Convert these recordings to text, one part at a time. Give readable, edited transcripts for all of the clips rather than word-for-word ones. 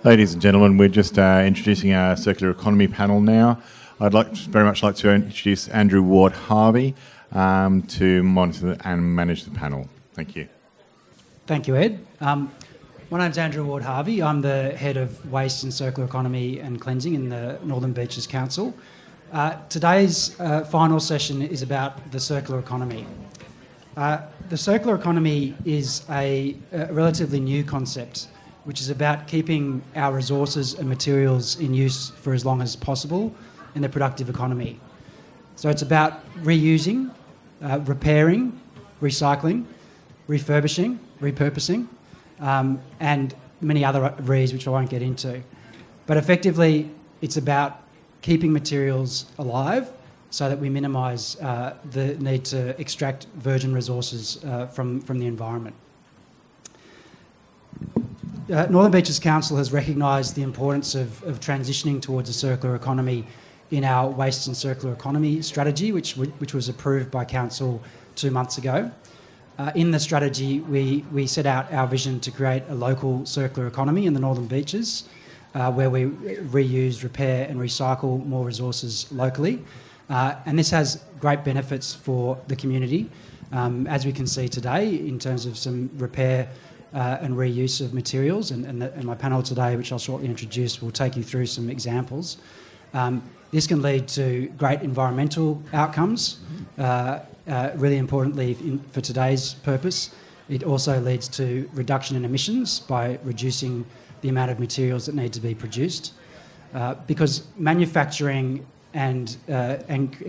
Ladies and gentlemen, we're just introducing our circular economy panel now. I'd very much like to introduce Andrew Ward-Harvey to monitor and manage the panel. Thank you. Thank you, Ed. My name's Andrew Ward-Harvey. I'm the Head of Waste and Circular Economy and Cleansing in the Northern Beaches Council. Today's final session is about the circular economy. The circular economy is a relatively new concept, which is about keeping our resources and materials in use for as long as possible in the productive economy. So it's about reusing, repairing, recycling, refurbishing, repurposing, and many other re's which I won't get into. But effectively, it's about keeping materials alive so that we minimise the need to extract virgin resources from the environment. Northern Beaches Council has recognised the importance of transitioning towards a circular economy in our waste and circular economy strategy, which was approved by Council 2 months ago. In the strategy, we set out our vision to create a local circular economy in the Northern Beaches, where we reuse, repair and recycle more resources locally. And this has great benefits for the community, as we can see today in terms of some repair and reuse of materials, and my panel today, which I'll shortly introduce, will take you through some examples. This can lead to great environmental outcomes. Really importantly for today's purpose, it also leads to reduction in emissions by reducing the amount of materials that need to be produced. Because manufacturing and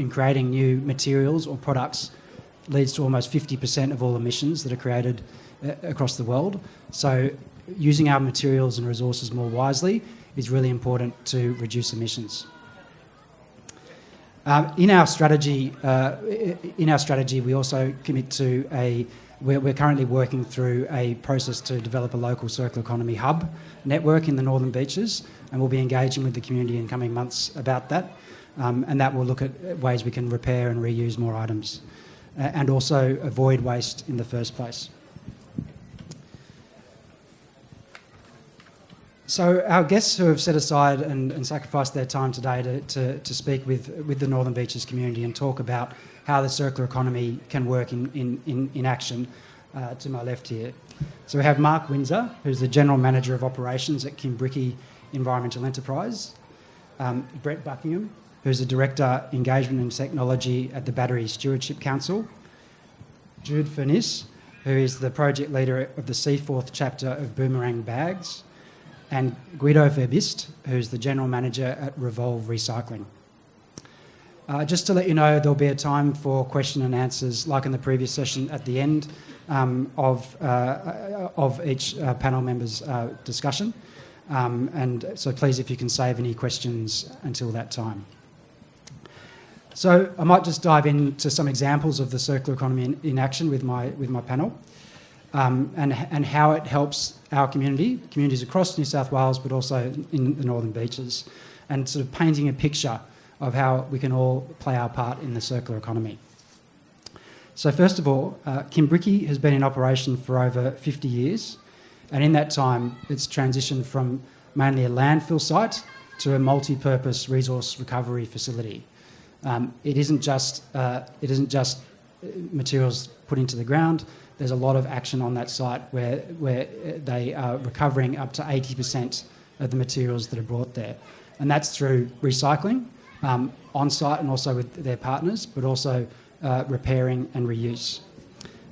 creating new materials or products leads to almost 50% of all emissions that are created across the world. So using our materials and resources more wisely is really important to reduce emissions. In our strategy, we also commit to we're currently working through a process to develop a local circular economy hub network in the Northern Beaches, and we'll be engaging with the community in coming months about that. And that will look at ways we can repair and reuse more items and also avoid waste in the first place. So our guests who have set aside and sacrificed their time today to speak with the Northern Beaches community and talk about how the circular economy can work in action, to my left here. So we have Mark Windsor, who's the General Manager of Operations at Kimbrickie Environmental Enterprise, Brett Buckingham, who's the Director Engagement and Technology at the Battery Stewardship Council, Jude Furness, who is the Project Leader of the Seaforth chapter of Boomerang Bags, and Guido Verbist, who's the General Manager at Revolve Recycling. Just to let you know, there'll be a time for question and answers, like in the previous session, at the end of each panel member's discussion. And so please, if you can save any questions until that time. So I might just dive into some examples of the circular economy in action with my panel. And how it helps our communities across New South Wales, but also in the Northern Beaches, and sort of painting a picture of how we can all play our part in the circular economy. So first of all, Kimbrickie has been in operation for over 50 years, and in that time it's transitioned from mainly a landfill site to a multi-purpose resource recovery facility. It isn't just materials put into the ground. There's a lot of action on that site where they are recovering up to 80% of the materials that are brought there. And that's through recycling on site and also with their partners, but also repairing and reuse.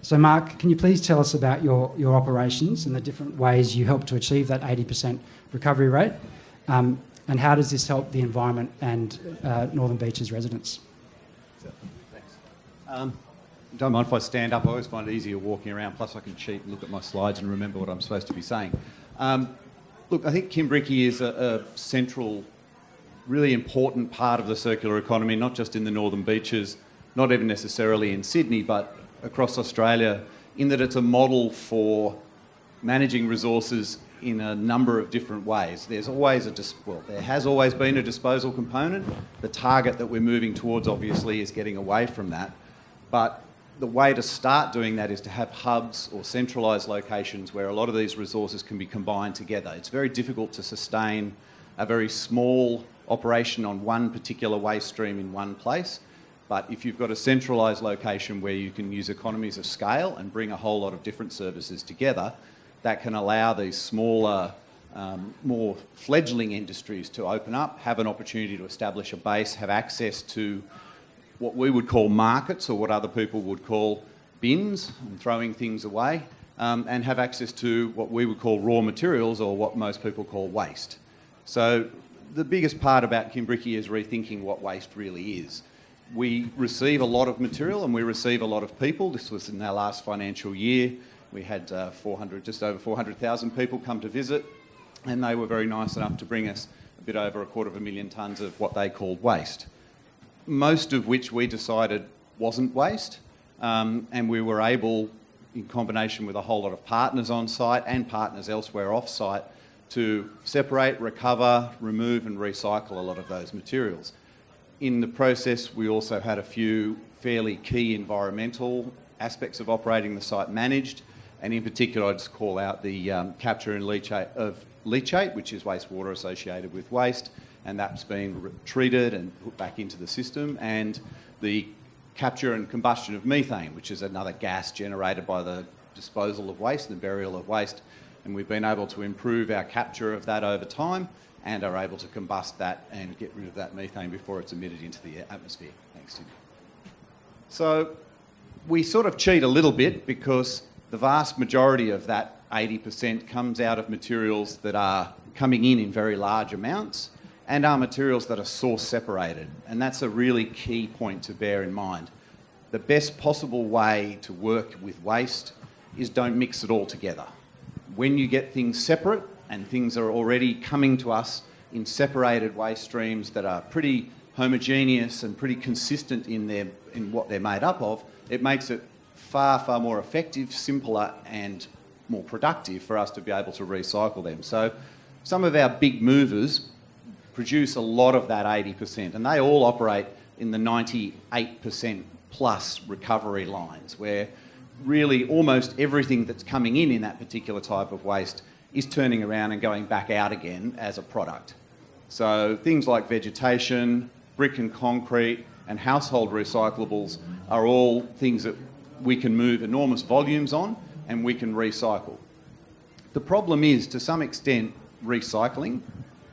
So Mark, can you please tell us about your operations and the different ways you help to achieve that 80% recovery rate? And how does this help the environment and Northern Beaches residents? Thanks. Don't mind if I stand up. I always find it easier walking around. Plus I can cheat and look at my slides and remember what I'm supposed to be saying. Look, I think Kimbrickie is a central, really important part of the circular economy, not just in the Northern Beaches, not even necessarily in Sydney, but across Australia, in that it's a model for managing resources in a number of different ways. There has always been a disposal component. The target that we're moving towards, obviously, is getting away from that. But the way to start doing that is to have hubs or centralised locations where a lot of these resources can be combined together. It's very difficult to sustain a very small operation on one particular waste stream in one place. But if you've got a centralised location where you can use economies of scale and bring a whole lot of different services together, that can allow these smaller, more fledgling industries to open up, have an opportunity to establish a base, have access to what we would call markets or what other people would call bins and throwing things away, and have access to what we would call raw materials or what most people call waste. So the biggest part about Kimbriki is rethinking what waste really is. We receive a lot of material and we receive a lot of people. This was in our last financial year. We had just over 400,000 people come to visit, and they were very nice enough to bring us a bit over 250,000 tonnes of what they called waste, most of which we decided wasn't waste, and we were able, in combination with a whole lot of partners on site and partners elsewhere off site, to separate, recover, remove and recycle a lot of those materials. In the process, we also had a few fairly key environmental aspects of operating the site managed, and in particular I'd just call out the capture and leachate, which is wastewater associated with waste, and that's been treated and put back into the system, and the capture and combustion of methane, which is another gas generated by the disposal of waste and the burial of waste, and we've been able to improve our capture of that over time and are able to combust that and get rid of that methane before it's emitted into the atmosphere. Thanks, Tim. So we sort of cheat a little bit because the vast majority of that 80% comes out of materials that are coming in very large amounts and are materials that are source separated. And that's a really key point to bear in mind. The best possible way to work with waste is don't mix it all together. When you get things separate and things are already coming to us in separated waste streams that are pretty homogeneous and pretty consistent in what they're made up of, it makes it far, far more effective, simpler and more productive for us to be able to recycle them. So some of our big movers produce a lot of that 80%, and they all operate in the 98% plus recovery lines, where really almost everything that's coming in that particular type of waste is turning around and going back out again as a product. So things like vegetation, brick and concrete, and household recyclables are all things that we can move enormous volumes on and we can recycle. The problem is, to some extent, recycling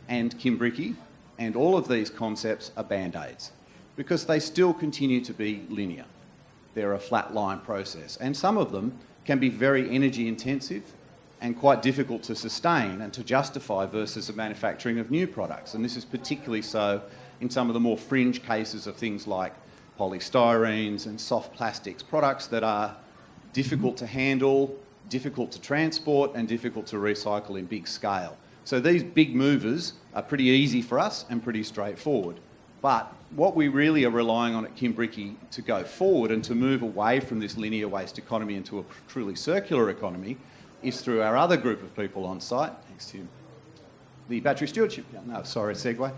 and Kimbriki and all of these concepts are band-aids because they still continue to be linear. They're a flat line process, and some of them can be very energy intensive and quite difficult to sustain and to justify versus the manufacturing of new products. And this is particularly so in some of the more fringe cases of things like polystyrenes and soft plastics, products that are difficult to handle, difficult to transport and difficult to recycle in big scale. So these big movers are pretty easy for us and pretty straightforward. But what we really are relying on at Kimbriki to go forward and to move away from this linear waste economy into a truly circular economy is through our other group of people on site. Thanks, Tim. The battery stewardship. No, sorry, segue.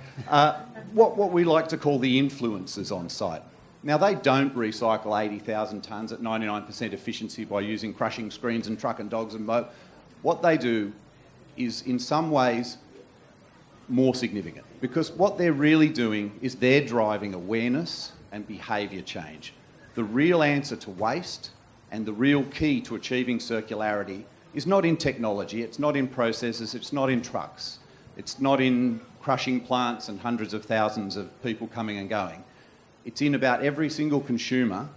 What we like to call the influencers on site. Now, they don't recycle 80,000 tonnes at 99% efficiency by using crushing screens and truck and dogs and boat. What they do is, in some ways, more significant, because what they're really doing is they're driving awareness and behaviour change. The real answer to waste and the real key to achieving circularity is not in technology, it's not in processes, it's not in trucks, it's not in crushing plants and hundreds of thousands of people coming and going. It's in about every single consumer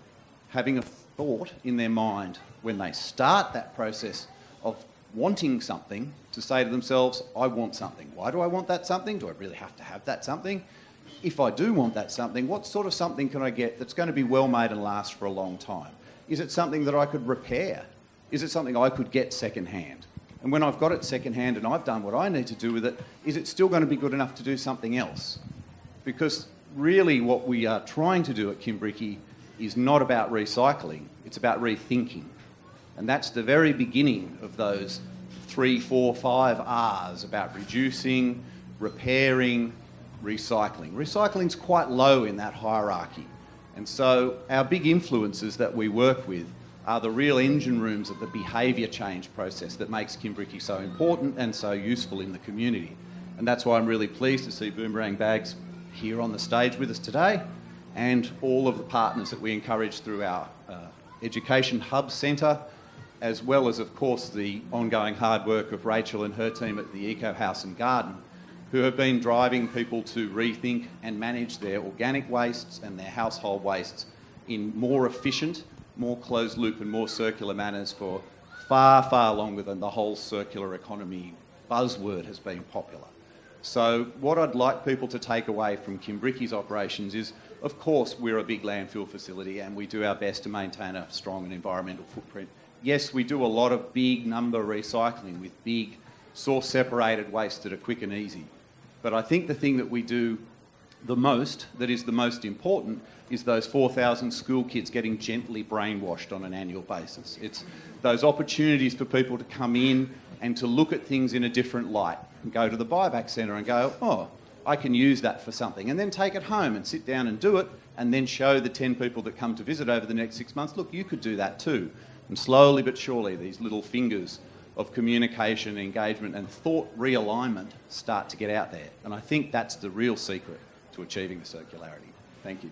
having a thought in their mind when they start that process of wanting something to say to themselves, I want something. Why do I want that something? Do I really have to have that something? If I do want that something, what sort of something can I get that's going to be well made and last for a long time? Is it something that I could repair? Is it something I could get second hand? And when I've got it second hand and I've done what I need to do with it, is it still going to be good enough to do something else? Because really what we are trying to do at Kimbriki is not about recycling, it's about rethinking. And that's the very beginning of those 3, 4, 5 R's about reducing, repairing, recycling. Recycling's quite low in that hierarchy. And so our big influences that we work with are the real engine rooms of the behaviour change process that makes Kimbriki so important and so useful in the community. And that's why I'm really pleased to see Boomerang Bags here on the stage with us today, and all of the partners that we encourage through our Education Hub Centre, as well as, of course, the ongoing hard work of Rachel and her team at the Eco House and Garden, who have been driving people to rethink and manage their organic wastes and their household wastes in more efficient, more closed loop and more circular manners for far, far longer than the whole circular economy buzzword has been popular. So what I'd like people to take away from Kimbriki's operations is, of course, we're a big landfill facility and we do our best to maintain a strong and environmental footprint. Yes, we do a lot of big number recycling with big source separated waste that are quick and easy. But I think the thing that we do the most, that is the most important, is those 4,000 school kids getting gently brainwashed on an annual basis. It's those opportunities for people to come in and to look at things in a different light and go to the buyback centre and go, oh, I can use that for something, and then take it home and sit down and do it, and then show the 10 people that come to visit over the next 6 months, look, you could do that too. And slowly but surely, these little fingers of communication, engagement and thought realignment start to get out there. And I think that's the real secret to achieving the circularity. Thank you.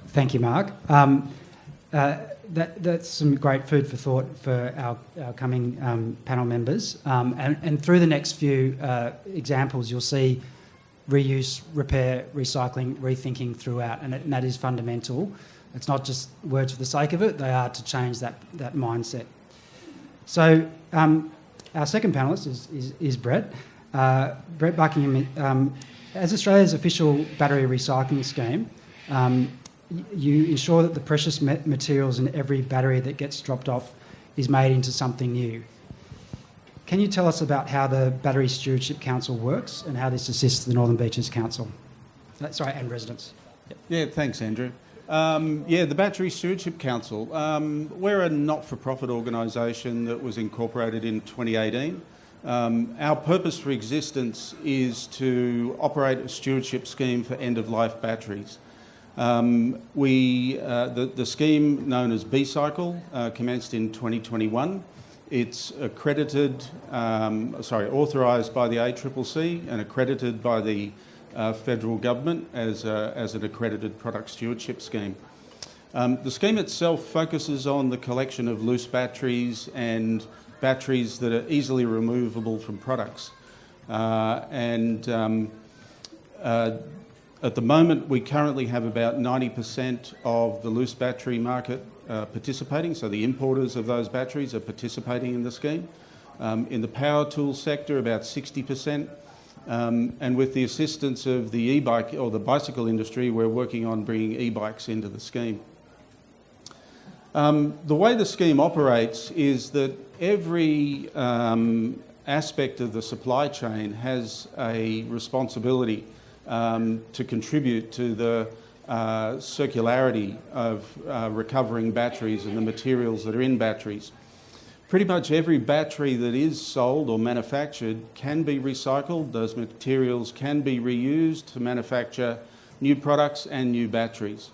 Thank you, Mark. That's some great food for thought for our coming panel members. And through the next few examples, you'll see reuse, repair, recycling, rethinking throughout, and that is fundamental. It's not just words for the sake of it, they are to change that mindset. So our second panellist is Brett. Brett Buckingham, as Australia's official battery recycling scheme, you ensure that the precious materials in every battery that gets dropped off is made into something new. Can you tell us about how the Battery Stewardship Council works and how this assists the Northern Beaches Council? And residents. Yeah, thanks, Andrew. The Battery Stewardship Council, we're a not-for-profit organisation that was incorporated in 2018. Our purpose for existence is to operate a stewardship scheme for end-of-life batteries. The scheme, known as B-Cycle, commenced in 2021. It's authorised by the ACCC and accredited by the federal government as an accredited product stewardship scheme. The scheme itself focuses on the collection of loose batteries and batteries that are easily removable from products. At the moment, we currently have about 90% of the loose battery market participating, so the importers of those batteries are participating in the scheme. In the power tool sector, about 60%. And with the assistance of the e-bike or the bicycle industry, we're working on bringing e-bikes into the scheme. The way the scheme operates is that every aspect of the supply chain has a responsibility to contribute to the circularity of recovering batteries and the materials that are in batteries. Pretty much every battery that is sold or manufactured can be recycled. Those materials can be reused to manufacture new products and new batteries.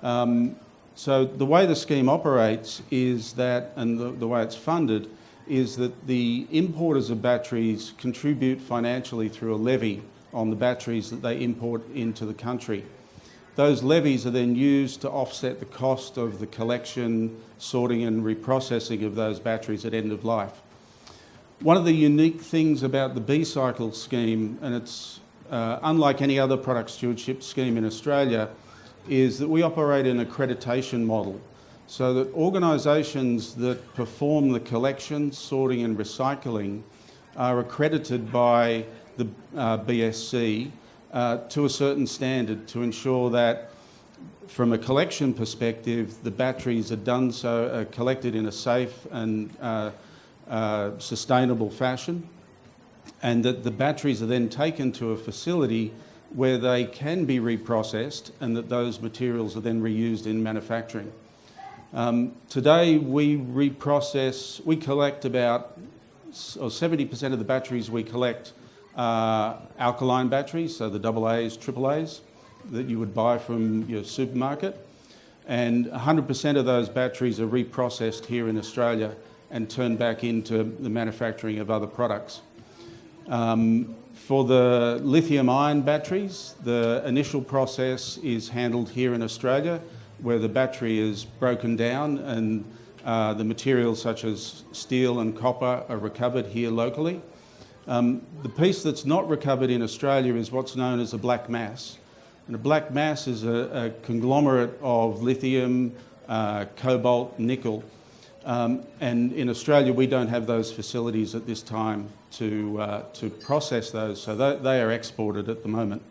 So the way the scheme operates is that, and the way it's funded, is that the importers of batteries contribute financially through a levy on the batteries that they import into the country. Those levies are then used to offset the cost of the collection, sorting and reprocessing of those batteries at end of life. One of the unique things about the B-Cycle scheme, and it's unlike any other product stewardship scheme in Australia, is that we operate an accreditation model so that organisations that perform the collection, sorting and recycling are accredited by the BSC to a certain standard to ensure that from a collection perspective the batteries are collected in a safe and sustainable fashion, and that the batteries are then taken to a facility where they can be reprocessed and that those materials are then reused in manufacturing. Today we collect about 70% of the batteries we collect alkaline batteries, so the AA's, AAA's that you would buy from your supermarket. And 100% of those batteries are reprocessed here in Australia and turned back into the manufacturing of other products. For the lithium-ion batteries, the initial process is handled here in Australia, where the battery is broken down and the materials such as steel and copper are recovered here locally. The piece that's not recovered in Australia is what's known as a black mass. And a black mass is a conglomerate of lithium, cobalt, nickel. And in Australia, we don't have those facilities at this time to process those, so they are exported at the moment.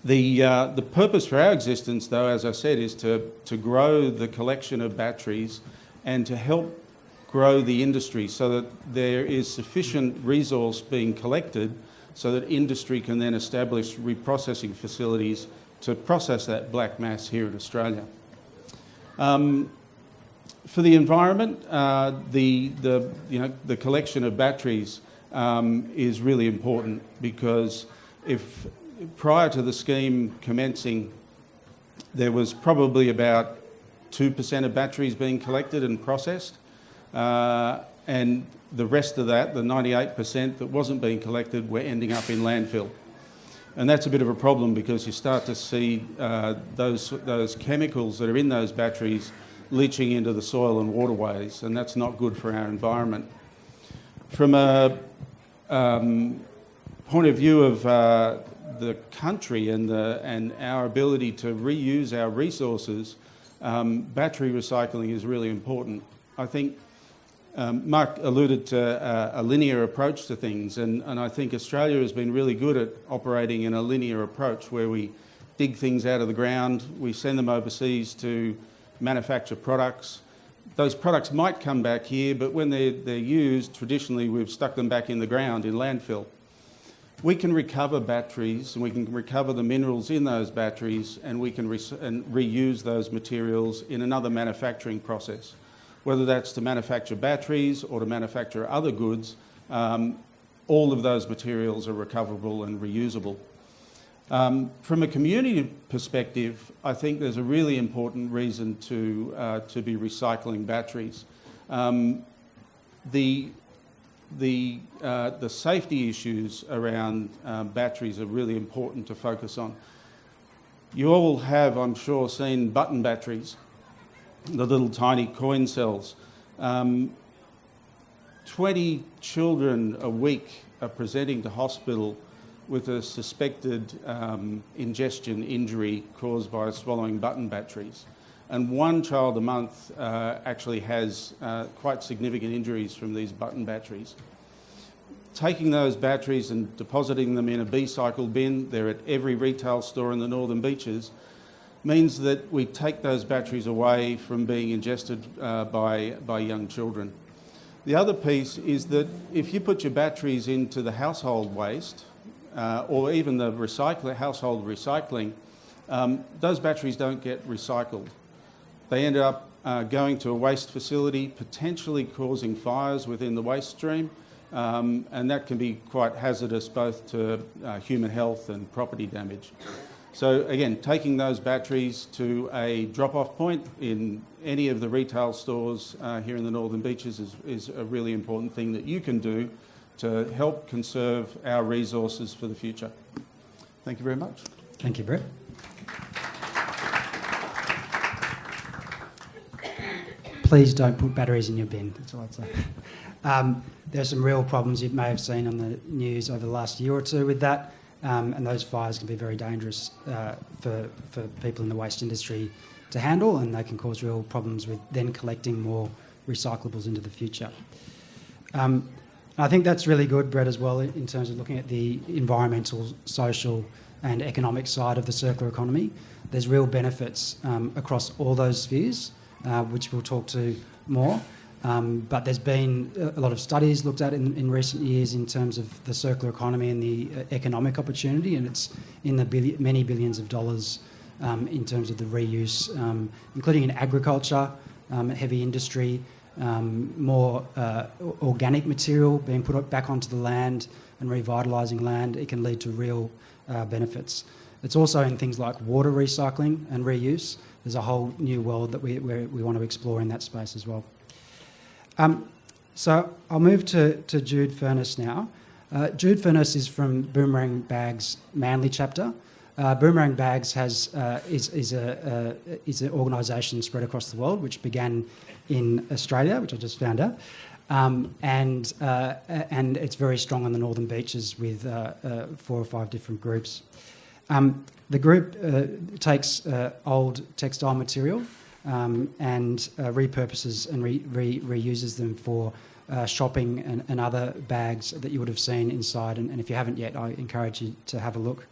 The purpose for our existence, though, as I said, is to grow the collection of batteries and to help grow the industry so that there is sufficient resource being collected so that industry can then establish reprocessing facilities to process that black mass here in Australia. For the environment, the collection of batteries is really important, because if prior to the scheme commencing, there was probably about 2% of batteries being collected and processed, and the rest of that, the 98% that wasn't being collected, were ending up in landfill. And that's a bit of a problem, because you start to see those chemicals that are in those batteries leaching into the soil and waterways, and that's not good for our environment. From a point of view of the country and our ability to reuse our resources, battery recycling is really important. I think Mark alluded to a linear approach to things, and I think Australia has been really good at operating in a linear approach where we dig things out of the ground, we send them overseas to manufacture products. Those products might come back here, but when they're used, traditionally we've stuck them back in the ground in landfill. We can recover batteries, and we can recover the minerals in those batteries, and we can reuse those materials in another manufacturing process. Whether that's to manufacture batteries or to manufacture other goods, all of those materials are recoverable and reusable. From a community perspective, I think there's a really important reason to be recycling batteries. The safety issues around batteries are really important to focus on. You all have, I'm sure, seen button batteries, the little tiny coin cells. 20 children a week are presenting to hospital with a suspected ingestion injury caused by swallowing button batteries. And one child a month actually has quite significant injuries from these button batteries. Taking those batteries and depositing them in a B-cycle bin, they're at every retail store in the Northern Beaches, means that we take those batteries away from being ingested by young children. The other piece is that if you put your batteries into the household waste, or even the household recycling, those batteries don't get recycled. They end up going to a waste facility, potentially causing fires within the waste stream, and that can be quite hazardous both to human health and property damage. So again, taking those batteries to a drop-off point in any of the retail stores here in the Northern Beaches is a really important thing that you can do to help conserve our resources for the future. Thank you very much. Thank you, Brett. Please don't put batteries in your bin, that's all I'd say. There's some real problems you may have seen on the news over the last year or two with that, and those fires can be very dangerous for people in the waste industry to handle, and they can cause real problems with then collecting more recyclables into the future. I think that's really good, Brett, as well, in terms of looking at the environmental, social and economic side of the circular economy. There's real benefits across all those spheres, which we'll talk to more. But there's been a lot of studies looked at in recent years in terms of the circular economy and the economic opportunity, and it's in the many billions of dollars in terms of the reuse, including in agriculture, heavy industry, more organic material being put back onto the land and revitalising land, it can lead to real benefits. It's also in things like water recycling and reuse. There's a whole new world that we want to explore in that space as well. So I'll move to Jude Furness now. Jude Furness is from Boomerang Bags Manly chapter. Boomerang Bags is an organisation spread across the world, which began in Australia, which I just found out, and it's very strong on the northern beaches with 4 or 5 different groups. The group takes old textile material and repurposes and reuses them for shopping and other bags that you would have seen inside. And if you haven't yet, I encourage you to have a look.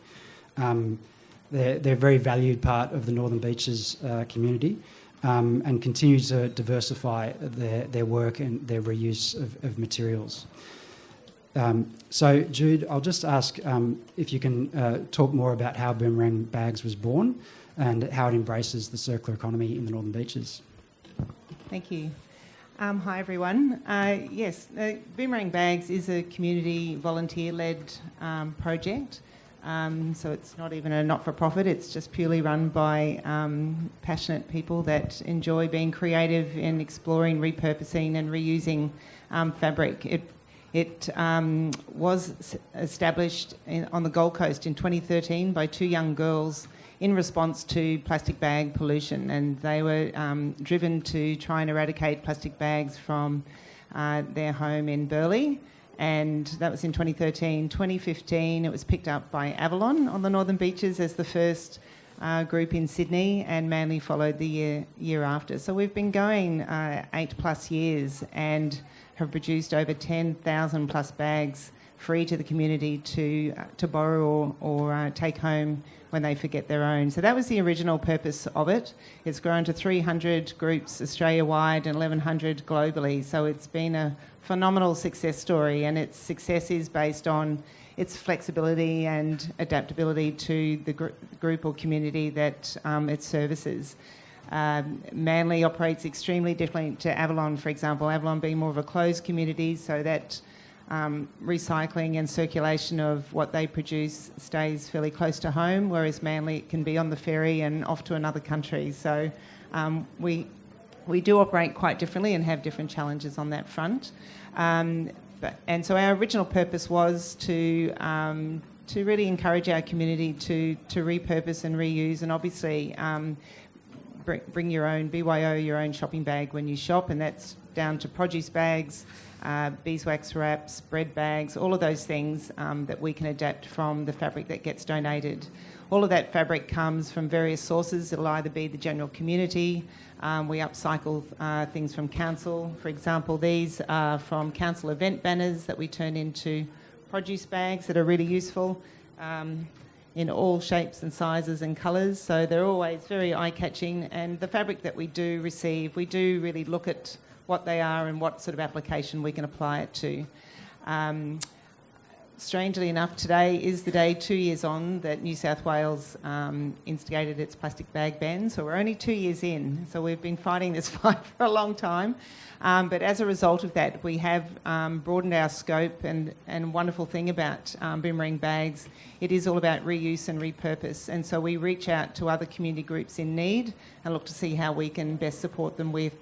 They're a very valued part of the Northern Beaches community and continue to diversify their work and their reuse of materials. So, Jude, I'll just ask if you can talk more about how Boomerang Bags was born and how it embraces the circular economy in the Northern Beaches. Thank you. Hi, everyone. Yes, Boomerang Bags is a community volunteer-led project. So it's not even a not-for-profit, it's just purely run by passionate people that enjoy being creative in exploring, repurposing and reusing fabric. It was established on the Gold Coast in 2013 by 2 young girls in response to plastic bag pollution, and they were driven to try and eradicate plastic bags from their home in Burleigh, and that was in 2013. 2015 it was picked up by Avalon on the Northern Beaches as the first group in Sydney, and Manly followed the year after. So we've been going 8+ years and have produced over 10,000 plus bags free to the community to borrow or take home when they forget their own. So that was the original purpose of it. It's grown to 300 groups Australia-wide and 1,100 globally. So it's been a phenomenal success story, and its success is based on its flexibility and adaptability to the group or community that it services. Manly operates extremely differently to Avalon, for example. Avalon being more of a closed community, so that recycling and circulation of what they produce stays fairly close to home, whereas Manly can be on the ferry and off to another country. So we do operate quite differently and have different challenges on that front. And so our original purpose was to really encourage our community to repurpose and reuse, and obviously bring your own BYO, your own shopping bag when you shop, and that's down to produce bags, beeswax wraps, bread bags, all of those things that we can adapt from the fabric that gets donated. All of that fabric comes from various sources. It'll either be the general community. We upcycle things from council. For example, these are from council event banners that we turn into produce bags that are really useful in all shapes and sizes and colours. So they're always very eye-catching. And the fabric that we do receive, we do really look at what they are and what sort of application we can apply it to. Strangely enough, today is the day 2 years on that New South Wales instigated its plastic bag ban. So we're only 2 years in. So we've been fighting this fight for a long time. But as a result of that, we have broadened our scope, and wonderful thing about Boomerang Bags, it is all about reuse and repurpose. And so we reach out to other community groups in need and look to see how we can best support them with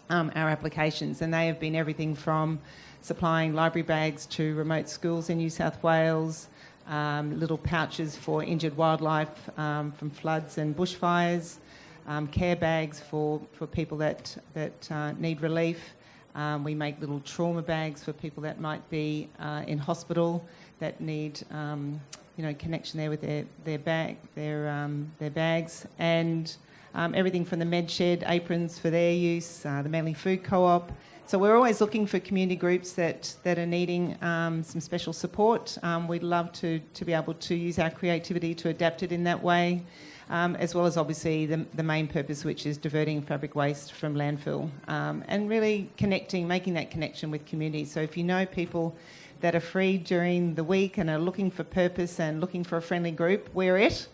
our applications. And they have been everything from supplying library bags to remote schools in New South Wales, little pouches for injured wildlife from floods and bushfires, care bags for people that need relief. We make little trauma bags for people that might be in hospital that need connection there with their bags, and everything from the med shed, aprons for their use, the Manly Food Co-op. So we're always looking for community groups that are needing some special support. We'd love to be able to use our creativity to adapt it in that way, as well as obviously the main purpose, which is diverting fabric waste from landfill, and really making that connection with communities. So if you know people that are free during the week and are looking for purpose and looking for a friendly group, we're it.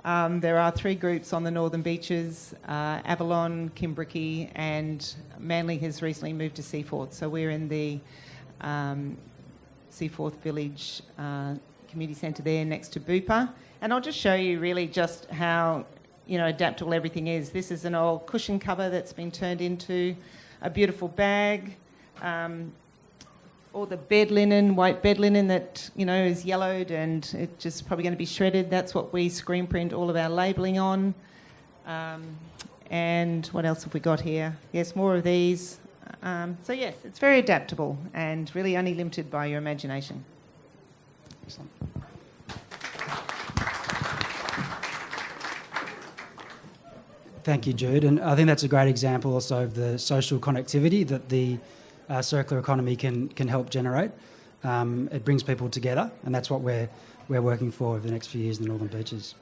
There are 3 groups on the Northern Beaches, Avalon, Kimbrickie, and Manly has recently moved to Seaforth. So we're in the Seaforth Village Community Centre there next to Bupa. And I'll just show you really just how, adaptable everything is. This is an old cushion cover that's been turned into a beautiful bag. All the bed linen, white bed linen that, is yellowed and it's just probably going to be shredded. That's what we screen print all of our labelling on. And what else have we got here? Yes, more of these. So yes, it's very adaptable and really only limited by your imagination. Excellent. Thank you, Jude. And I think that's a great example also of the social connectivity that the circular economy can help generate. It brings people together, and that's what we're working for over the next few years in the Northern Beaches.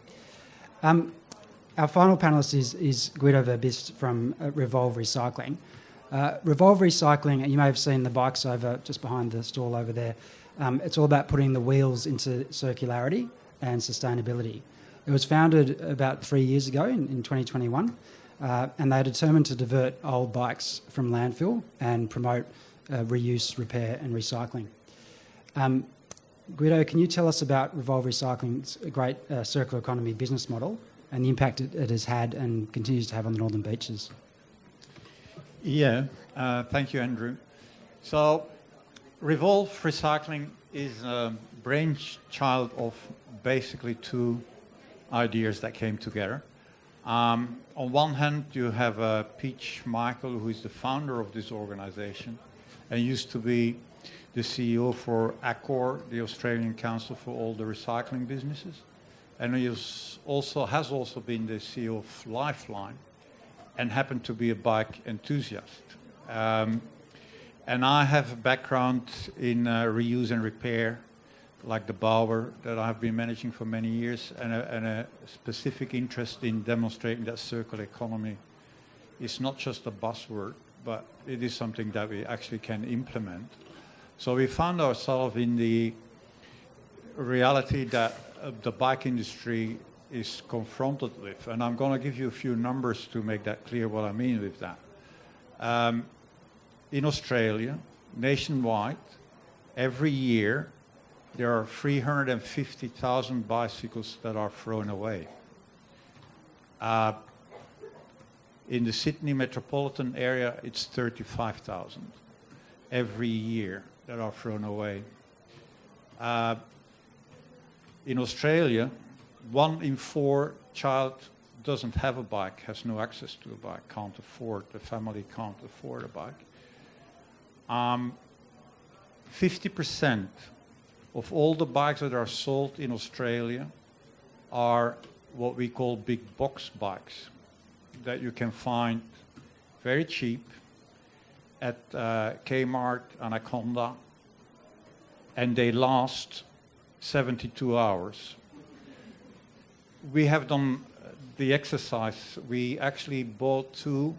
Our final panellist is Guido Verbist from Revolve Recycling. Revolve Recycling, you may have seen the bikes over just behind the stall over there. It's all about putting the wheels into circularity and sustainability. It was founded about 3 years ago in 2021, and they are determined to divert old bikes from landfill and promote reuse, repair and recycling. Guido, can you tell us about Revolve Recycling's great circular economy business model and the impact it has had and continues to have on the Northern Beaches? Yeah, thank you, Andrew. So, Revolve Recycling is a brainchild of basically 2 ideas that came together. On one hand, you have Peach Michael, who is the founder of this organization and used to be the CEO for Accor, the Australian Council for all the recycling businesses. And he has also been the CEO of Lifeline and happened to be a bike enthusiast. And I have a background in reuse and repair, like the Bauer that I've been managing for many years, and a specific interest in demonstrating that circular economy is not just a buzzword, but it is something that we actually can implement. So we found ourselves in the reality that the bike industry is confronted with, and I'm going to give you a few numbers to make that clear what I mean with that. In Australia, nationwide, every year, there are 350,000 bicycles that are thrown away. In the Sydney metropolitan area, it's 35,000 every year that are thrown away. In Australia, 1 in 4 child doesn't have a bike, has no access to a bike, the family can't afford a bike. 50% of all the bikes that are sold in Australia are what we call big box bikes that you can find very cheap at Kmart, Anaconda, and they last 72 hours. We have done the exercise. We actually bought 2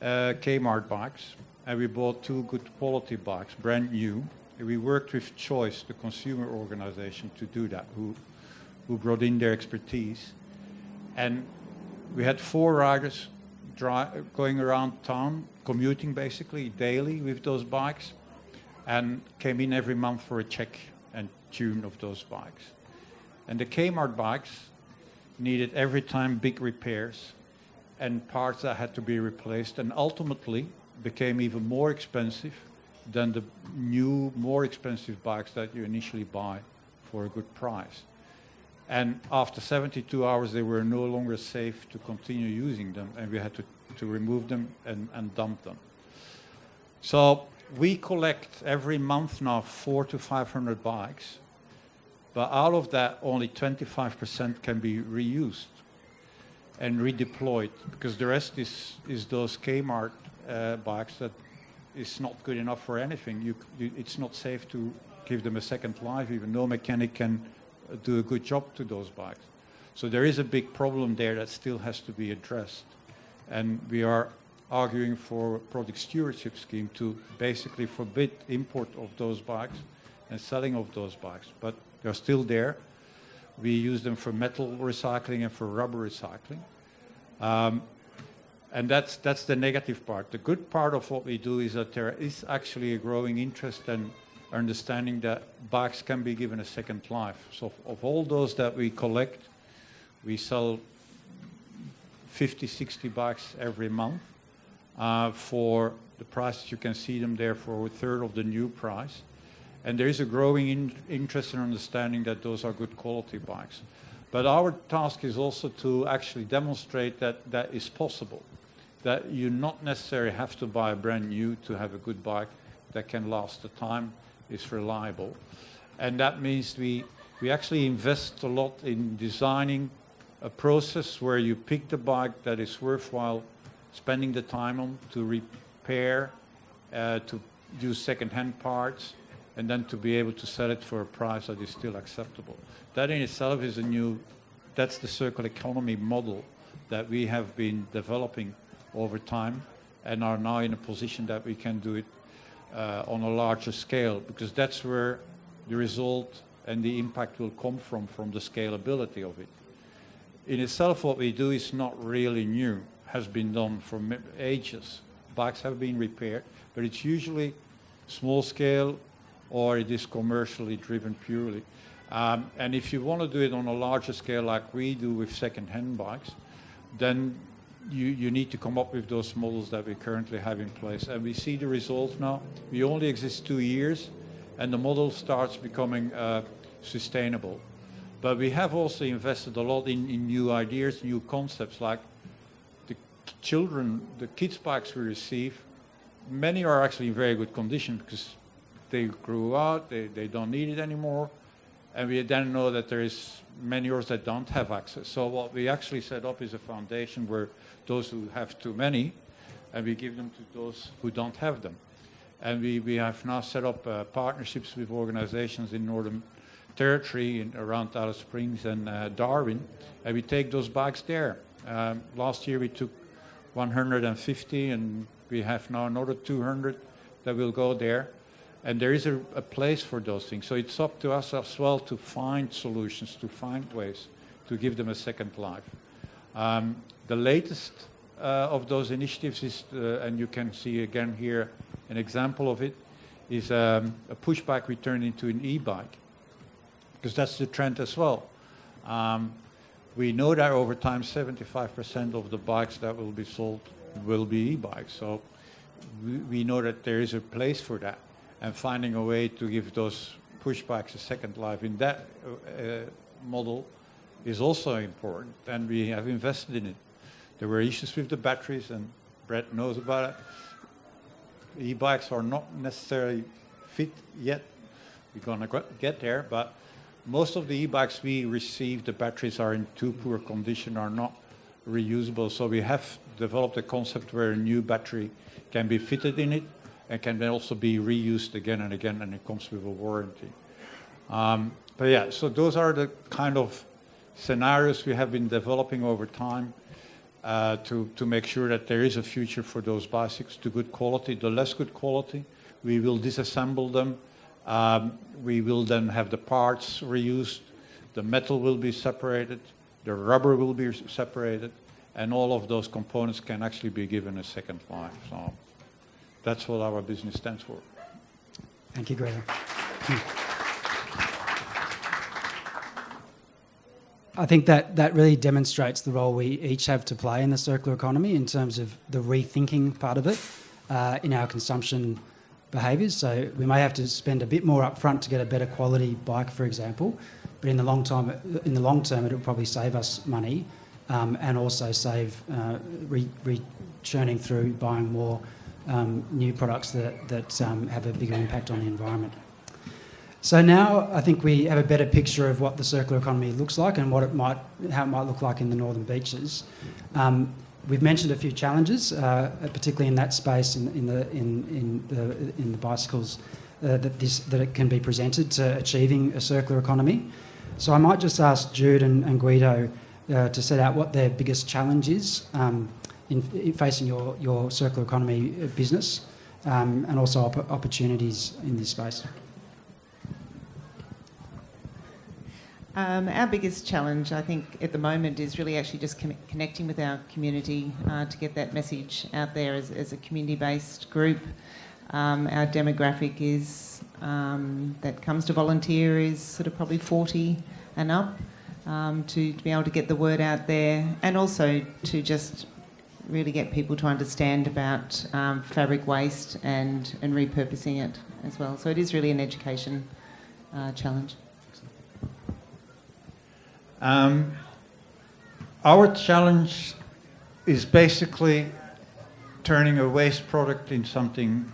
Kmart bikes, and we bought 2 good quality bikes, brand new. We worked with Choice, the consumer organization, to do that, who brought in their expertise. And we had 4 riders going around town, commuting basically daily with those bikes, and came in every month for a check and tune of those bikes. And the Kmart bikes needed every time big repairs and parts that had to be replaced, and ultimately became even more expensive than the new, more expensive bikes that you initially buy for a good price. And after 72 hours, they were no longer safe to continue using them, and we had to remove them and dump them. So we collect every month now 400 to 500 bikes, but out of that, only 25% can be reused and redeployed, because the rest is those Kmart bikes that is not good enough for anything. It's not safe to give them a second life. Even no mechanic can do a good job to those bikes. So there is a big problem there that still has to be addressed. And we are arguing for a product stewardship scheme to basically forbid import of those bikes and selling of those bikes. But they're still there. We use them for metal recycling and for rubber recycling. And that's the negative part. The good part of what we do is that there is actually a growing interest and understanding that bikes can be given a second life. So of all those that we collect, we sell 50, 60 bikes every month for the prices you can see them there for a third of the new price. And there is a growing interest and understanding that those are good quality bikes. But our task is also to actually demonstrate that that is possible, that you not necessarily have to buy a brand new to have a good bike that can last the time, is reliable. And that means we actually invest a lot in designing a process where you pick the bike that is worthwhile spending the time on to repair, to use second-hand parts, and then to be able to sell it for a price that is still acceptable. That in itself is that's the circular economy model that we have been developing over time and are now in a position that we can do it on a larger scale, because that's where the result and the impact will come from the scalability of it. In itself, what we do is not really new, has been done for ages. Bikes have been repaired, but it's usually small scale or it is commercially driven purely. And if you want to do it on a larger scale like we do with second-hand bikes, then you need to come up with those models that we currently have in place. And we see the results now. We only exist 2 years, and the model starts becoming sustainable. But we have also invested a lot in new ideas, new concepts, like the kids' bikes we receive. Many are actually in very good condition because they grew out, they don't need it anymore. And we then know that there is many others that don't have access. So what we actually set up is a foundation where those who have too many, and we give them to those who don't have them. And we have now set up partnerships with organizations in Northern Territory, around Alice Springs and Darwin, and we take those bikes there. Last year we took 150, and we have now another 200 that will go there. And there is a place for those things. So it's up to us as well to find solutions, to find ways to give them a second life. The latest of those initiatives is, and you can see again here an example of it, is a push bike we turned into an e-bike, because that's the trend as well. We know that over time 75% of the bikes that will be sold will be e-bikes. So we know that there is a place for that. And finding a way to give those push bikes a second life in that model is also important, and we have invested in it. There were issues with the batteries, and Brett knows about it. E-bikes are not necessarily fit yet. We're going to get there, but most of the e-bikes we receive, the batteries are in too poor condition, are not reusable. So we have developed a concept where a new battery can be fitted in it, and can then also be reused again and again, and it comes with a warranty. But yeah, so those are the kind of scenarios we have been developing over time to make sure that there is a future for those bicycles to good quality. The less good quality, we will disassemble them. We will then have the parts reused. The metal will be separated. The rubber will be separated. And all of those components can actually be given a second life. So that's what our business stands for. Thank you, Greta. I think that really demonstrates the role we each have to play in the circular economy in terms of the rethinking part of it in our consumption behaviours. So we may have to spend a bit more upfront to get a better quality bike, for example, but in the long term, it will probably save us money and also save churning through buying more new products that have a bigger impact on the environment. So now I think we have a better picture of what the circular economy looks like and how it might look like in the Northern Beaches. We've mentioned a few challenges, particularly in that space in the bicycles that it can be presented to achieving a circular economy. So I might just ask Jude and Guido to set out what their biggest challenge is in facing your circular economy business and also opportunities in this space. Our biggest challenge, I think, at the moment is really actually just connecting with our community to get that message out there as a community-based group. Our demographic is that comes to volunteer is sort of probably 40 and up, to be able to get the word out there, and also to just really get people to understand about fabric waste and repurposing it as well. So it is really an education challenge. Our challenge is basically turning a waste product in something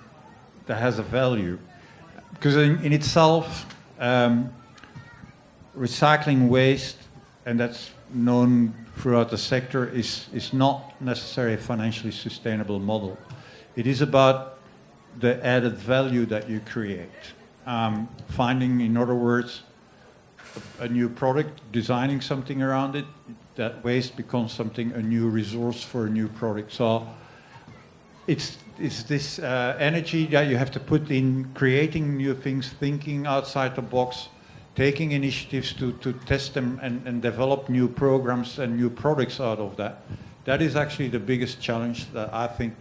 that has a value. Because in itself, recycling waste, and that's known throughout the sector, is not necessarily a financially sustainable model. It is about the added value that you create. Finding, in other words, a new product, designing something around it, that waste becomes a new resource for a new product. So it's this energy that you have to put in creating new things, thinking outside the box, taking initiatives to test them and develop new programs and new products out of that. That is actually the biggest challenge that I think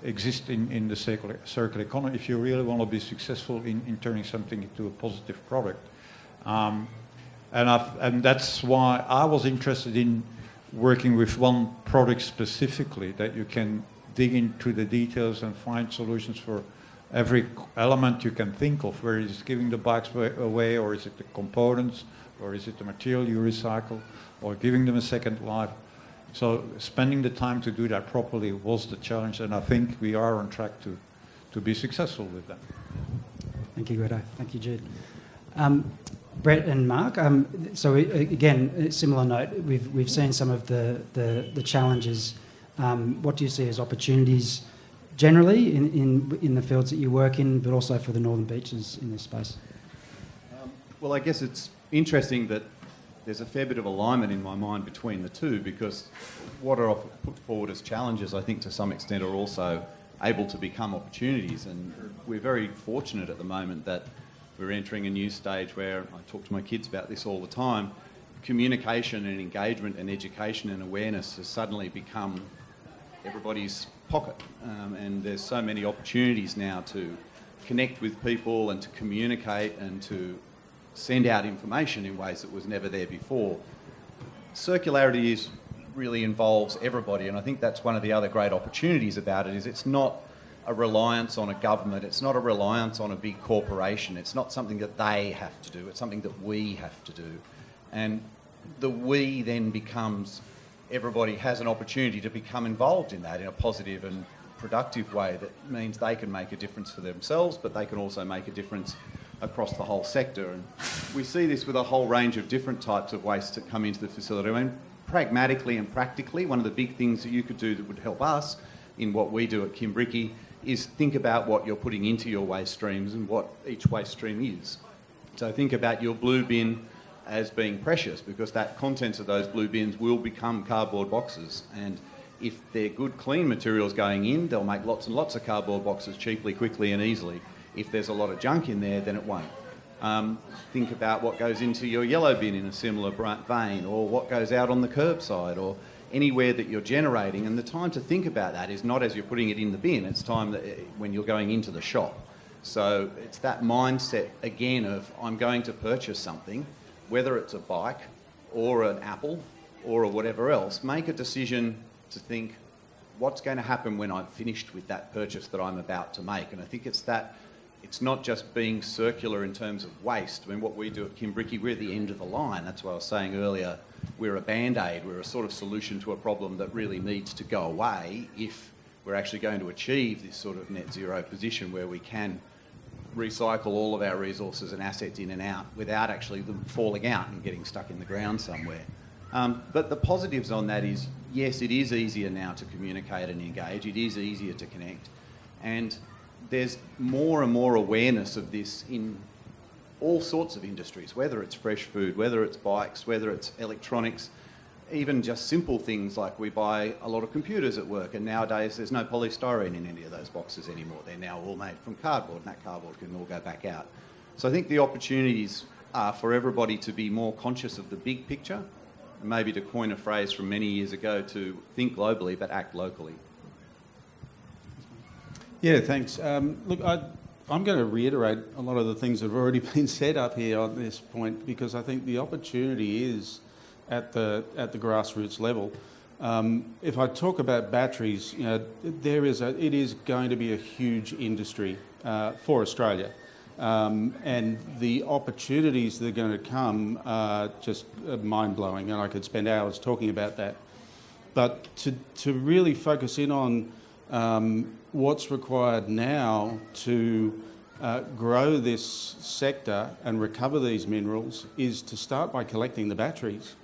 exists in the circular economy if you really want to be successful in turning something into a positive product. And that's why I was interested in working with one product specifically, that you can dig into the details and find solutions for every element you can think of, where it's giving the bikes away, or is it the components, or is it the material you recycle, or giving them a second life. So spending the time to do that properly was the challenge, and I think we are on track to be successful with that. Thank you, Guido. Thank you, Jude. Brett and Mark, so again, a similar note, we've seen some of the challenges. What do you see as opportunities generally in the fields that you work in, but also for the Northern Beaches in this space? Well, I guess it's interesting that there's a fair bit of alignment in my mind between the two, because what are put forward as challenges, I think to some extent, are also able to become opportunities. And we're very fortunate at the moment that we're entering a new stage where, I talk to my kids about this all the time, communication and engagement and education and awareness has suddenly become everybody's pocket. And there's so many opportunities now to connect with people and to communicate and to send out information in ways that was never there before. Circularity really involves everybody, and I think that's one of the other great opportunities about it, is it's not a reliance on a government, it's not a reliance on a big corporation, it's not something that they have to do, it's something that we have to do. And the we then becomes, everybody has an opportunity to become involved in that in a positive and productive way that means they can make a difference for themselves, but they can also make a difference across the whole sector. And we see this with a whole range of different types of waste that come into the facility. I mean, pragmatically and practically, one of the big things that you could do that would help us in what we do at Kimbrickie is think about what you're putting into your waste streams and what each waste stream is. So think about your blue bin as being precious, because that contents of those blue bins will become cardboard boxes, and if they're good clean materials going in, they'll make lots and lots of cardboard boxes cheaply, quickly and easily. If there's a lot of junk in there, then it won't. Think about what goes into your yellow bin in a similar vein, or what goes out on the curbside, or anywhere that you're generating. And the time to think about that is not as you're putting it in the bin, it's time that when you're going into the shop. So it's that mindset again of, I'm going to purchase something, whether it's a bike or an apple or whatever else, make a decision to think, what's going to happen when I'm finished with that purchase that I'm about to make? And I think it's not just being circular in terms of waste. I mean, what we do at Kimbrickie, we're at the end of the line. That's what I was saying earlier. We're a band-aid. We're a sort of solution to a problem that really needs to go away if we're actually going to achieve this sort of net zero position where we can recycle all of our resources and assets in and out without actually them falling out and getting stuck in the ground somewhere. But the positives on that is, yes, it is easier now to communicate and engage. It is easier to connect. And there's more and more awareness of this in all sorts of industries, whether it's fresh food, whether it's bikes, whether it's electronics, even just simple things like we buy a lot of computers at work, and nowadays there's no polystyrene in any of those boxes anymore. They're now all made from cardboard, and that cardboard can all go back out. So I think the opportunities for everybody to be more conscious of the big picture, and maybe to coin a phrase from many years ago, to think globally but act locally. Yeah, thanks. Look, I'm going to reiterate a lot of the things that have already been said up here on this point, because I think the opportunity is at the grassroots level. If I talk about batteries, you know, it is going to be a huge industry for Australia, and the opportunities that are going to come are just mind-blowing, and I could spend hours talking about that. But to really focus in on what's required now to grow this sector and recover these minerals is to start by collecting the batteries.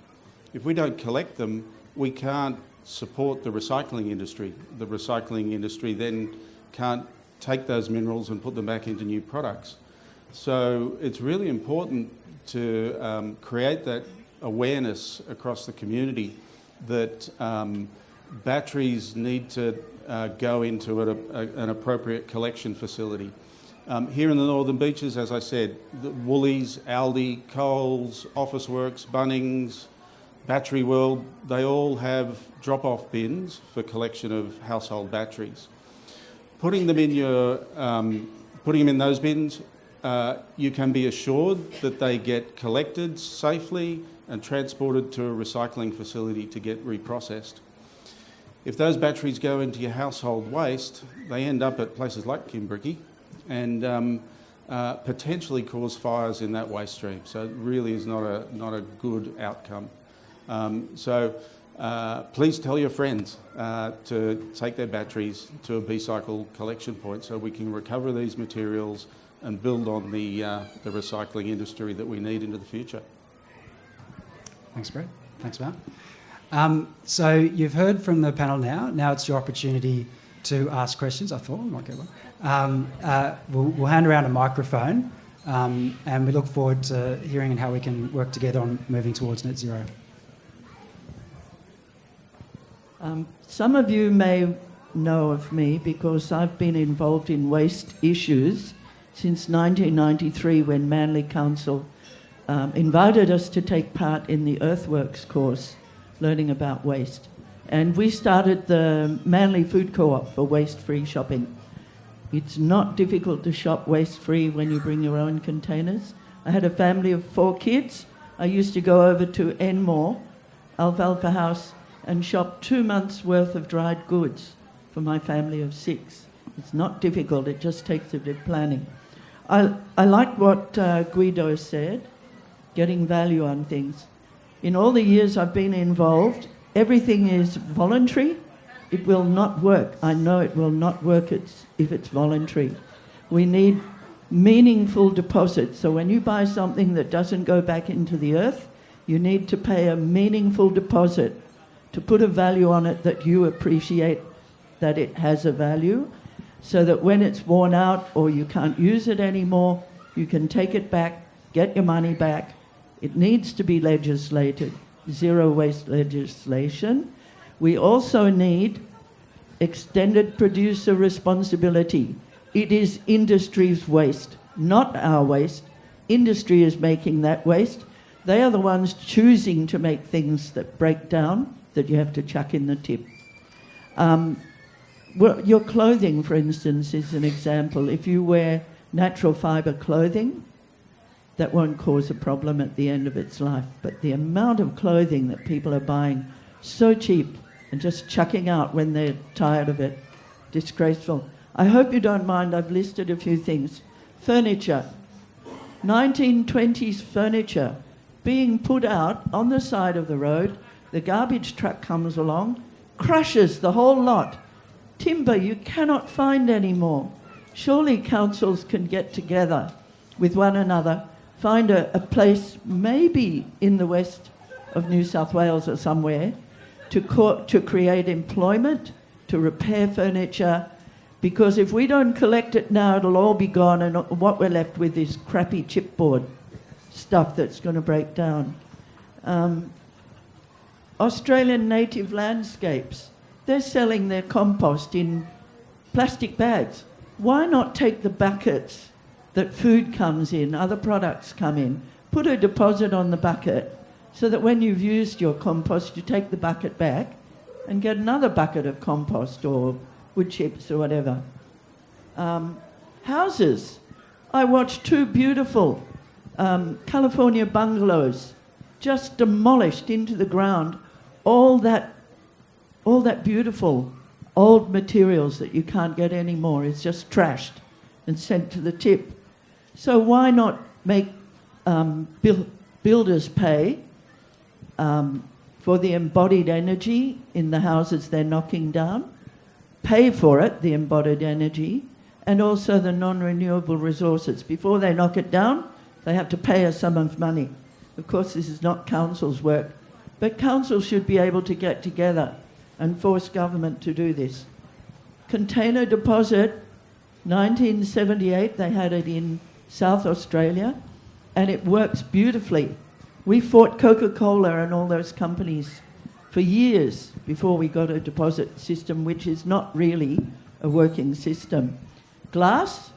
If we don't collect them, we can't support the recycling industry. The recycling industry then can't take those minerals and put them back into new products. So it's really important to create that awareness across the community that batteries need to go into an appropriate collection facility. Here in the Northern Beaches, as I said, the Woolies, Aldi, Coles, Officeworks, Bunnings, Battery World, they all have drop-off bins for collection of household batteries. Putting them in those bins, you can be assured that they get collected safely and transported to a recycling facility to get reprocessed. If those batteries go into your household waste, they end up at places like Kimbrickie and potentially cause fires in that waste stream. So it really is not a good outcome. So please tell your friends to take their batteries to a B-cycle collection point so we can recover these materials and build on the recycling industry that we need into the future. Thanks, Brett. Thanks, Matt. So you've heard from the panel now. Now it's your opportunity to ask questions. I thought we might get one. We'll hand around a microphone, and we look forward to hearing how we can work together on moving towards net zero. Some of you may know of me because I've been involved in waste issues since 1993, when Manly Council invited us to take part in the Earthworks course, learning about waste. And we started the Manly Food Co-op for waste-free shopping. It's not difficult to shop waste-free when you bring your own containers. I had a family of 4 kids. I used to go over to Enmore, Alfalfa House, and shop 2 months' worth of dried goods for my family of 6. It's not difficult, it just takes a bit of planning. I like what Guido said, getting value on things. In all the years I've been involved, everything is voluntary. It will not work. I know it will not work if it's voluntary. We need meaningful deposits. So when you buy something that doesn't go back into the earth, you need to pay a meaningful deposit to put a value on it that you appreciate that it has a value, so that when it's worn out or you can't use it anymore, you can take it back, get your money back. It needs to be legislated, zero waste legislation. We also need extended producer responsibility. It is industry's waste, not our waste. Industry is making that waste. They are the ones choosing to make things that break down, that you have to chuck in the tip. Well, your clothing, for instance, is an example. If you wear natural fibre clothing, that won't cause a problem at the end of its life. But the amount of clothing that people are buying so cheap and just chucking out when they're tired of it, disgraceful. I hope you don't mind, I've listed a few things. Furniture, 1920s furniture being put out on the side of the road. The garbage truck comes along, crushes the whole lot. Timber you cannot find anymore. Surely councils can get together with one another, find a place maybe in the west of New South Wales or somewhere to create employment, to repair furniture, because if we don't collect it now, it'll all be gone, and what we're left with is crappy chipboard stuff that's going to break down. Australian native landscapes, they're selling their compost in plastic bags. Why not take the buckets that food comes in, other products come in, put a deposit on the bucket so that when you've used your compost, you take the bucket back and get another bucket of compost or wood chips or whatever. Houses. I watched 2 beautiful California bungalows just demolished into the ground. All that beautiful old materials that you can't get anymore is just trashed and sent to the tip. So why not make builders pay for the embodied energy in the houses they're knocking down, pay for it, the embodied energy, and also the non-renewable resources. Before they knock it down, they have to pay a sum of money. Of course, this is not council's work, but council should be able to get together and force government to do this. Container deposit, 1978, they had it in South Australia, and it works beautifully. We fought Coca-Cola and all those companies for years before we got a deposit system, which is not really a working system. Glass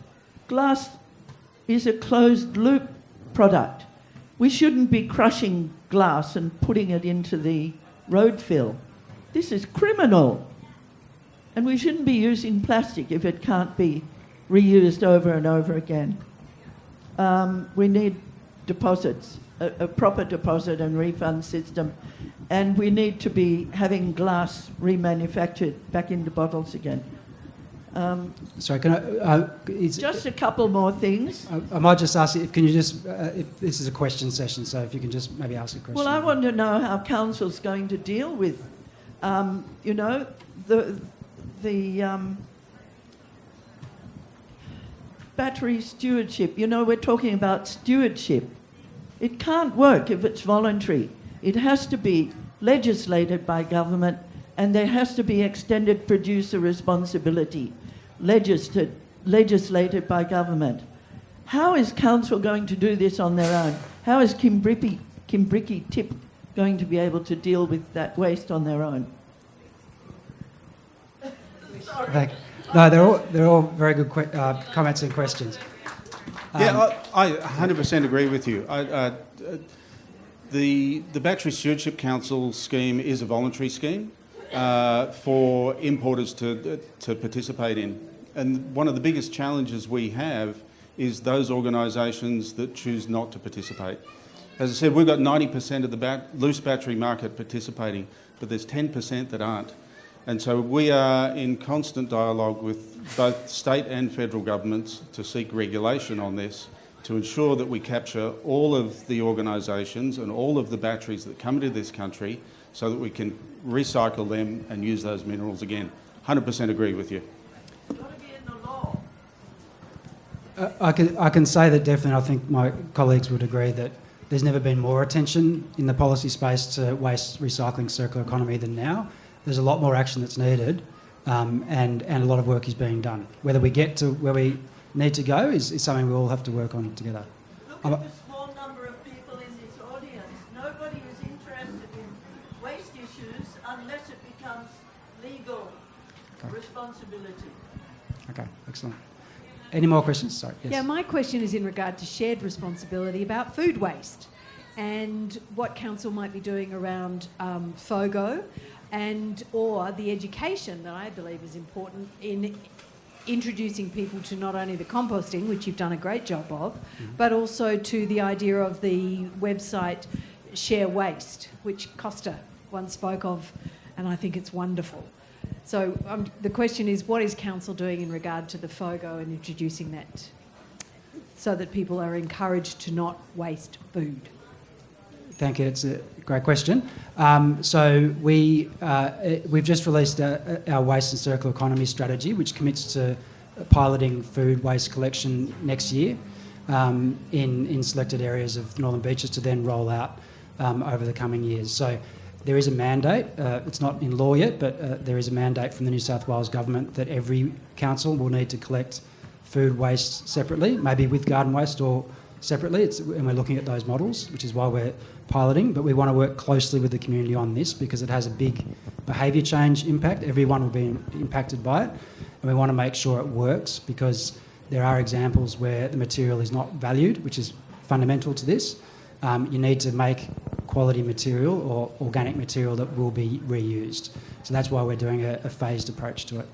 is a closed loop product. We shouldn't be crushing glass and putting it into the road fill. This is criminal. And we shouldn't be using plastic if it can't be reused over and over again. We need deposits, a proper deposit and refund system. And we need to be having glass remanufactured back into bottles again. Sorry, can I? Just a couple more things. I might just ask you, can you just, if this is a question session, so if you can just maybe ask a question. Well, I want to know how council's going to deal with, the battery stewardship. We're talking about stewardship. It can't work if it's voluntary. It has to be legislated by government, and there has to be extended producer responsibility, legislated by government. How is council going to do this on their own? How is Kimbrickie Tip going to be able to deal with that waste on their own? No, they're all very good comments and questions. Yeah, I 100% agree with you. The Battery Stewardship Council scheme is a voluntary scheme for importers to participate in. And one of the biggest challenges we have is those organisations that choose not to participate. As I said, we've got 90% of the loose battery market participating, but there's 10% that aren't. And so we are in constant dialogue with both state and federal governments to seek regulation on this, to ensure that we capture all of the organisations and all of the batteries that come into this country so that we can recycle them and use those minerals again. 100% agree with you. It's got to be in the law. I can say that definitely, I think my colleagues would agree that there's never been more attention in the policy space to waste recycling circular economy than now. There's a lot more action that's needed, and a lot of work is being done. Whether we get to where we need to go is something we all have to work on together. Look at the small number of people in this audience. Nobody is interested in waste issues unless it becomes legal responsibility. Okay, excellent. Any more questions? Sorry. Yes. Yeah, my question is in regard to shared responsibility about food waste and what council might be doing around FOGO and or the education that I believe is important in introducing people to not only the composting, which you've done a great job of, but also to the idea of the website Share Waste, which Costa once spoke of, and I think it's wonderful. So the question is, what is council doing in regard to the FOGO and introducing that so that people are encouraged to not waste food? Thank you. It's a great question. So we've just released our waste and circular economy strategy, which commits to piloting food waste collection next year in selected areas of the Northern Beaches to then roll out over the coming years. So there is a mandate. It's not in law yet, but there is a mandate from the New South Wales government that every council will need to collect food waste separately, maybe with garden waste or separately, and we're looking at those models, which is why we're piloting, but we want to work closely with the community on this because it has a big behaviour change impact. Everyone will be impacted by it, and we want to make sure it works because there are examples where the material is not valued, which is fundamental to this, you need to make quality material or organic material that will be reused. So that's why we're doing a phased approach to it.